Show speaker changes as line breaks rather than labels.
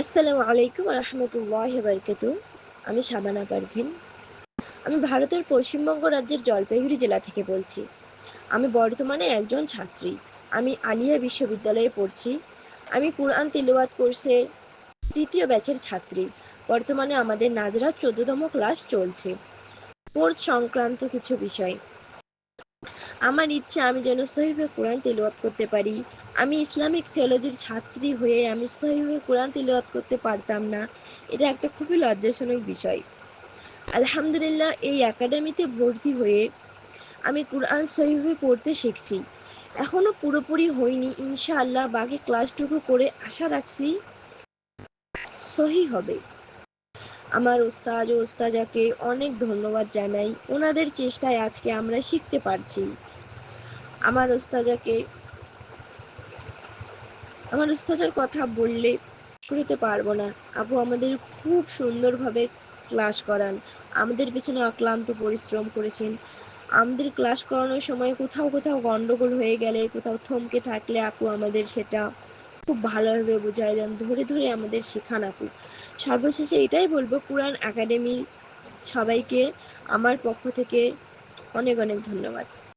আসসালামু আলাইকুম রহমতুল্লাহি বারকাতু। আমি শাবানা পারভিন। আমি ভারতের পশ্চিমবঙ্গ রাজ্যের জলপাইগুড়ি জেলা থেকে বলছি। আমি বর্তমানে একজন ছাত্রী। আমি আলিয়া বিশ্ববিদ্যালয়ে পড়ছি। আমি কুরআন তিলাওয়াত কোর্সের তৃতীয় ব্যাচের ছাত্রী। বর্তমানে আমাদের নাজরাত 14তম ক্লাস চলছে। কোর্স সংক্রান্ত কিছু বিষয়। আমার ইচ্ছা আমি যেন সহিভাবে কোরআন তিলাওয়াত করতে পারি। আমি ইসলামিক থিওলজির ছাত্রী হয়ে আমি সহিভাবে কোরআন তিলাওয়াত করতে পারতাম না। এটা একটা খুবই লজ্জাজনক বিষয়। আলহামদুলিল্লাহ, এই একাডেমিতে ভর্তি হয়ে আমি কোরআন সহিভাবে পড়তে শিখছি। এখনো পুরোপুরি হয়নি, ইনশাআল্লাহ বাকি ক্লাসটুকু করে আশা রাখছি সহি হবে। আমার ওস্তাদ ও ওস্তাজাকে অনেক ধন্যবাদ জানাই। ওনাদের চেষ্টায় আজকে আমরা শিখতে পারছি। আমার ওস্তাজাকে আমার ওস্তাদের কথা বললে করতে পারবো না। আপু আমাদের খুব সুন্দরভাবে ক্লাস করান। আমাদের পেছনে অক্লান্ত পরিশ্রম করেছেন। আমাদের ক্লাস করানোর সময় কোথাও কোথাও গন্ডগোল হয়ে গেলে, কোথাও থমকে থাকলে আপু আমাদের সেটা খুব ভালোভাবে বুঝায় দেন, ধরে ধরে আমাদের শেখান আপু। সর্বশেষে এটাই বলবো, কুরআন একাডেমি সবাইকে আমার পক্ষ থেকে অনেক অনেক ধন্যবাদ।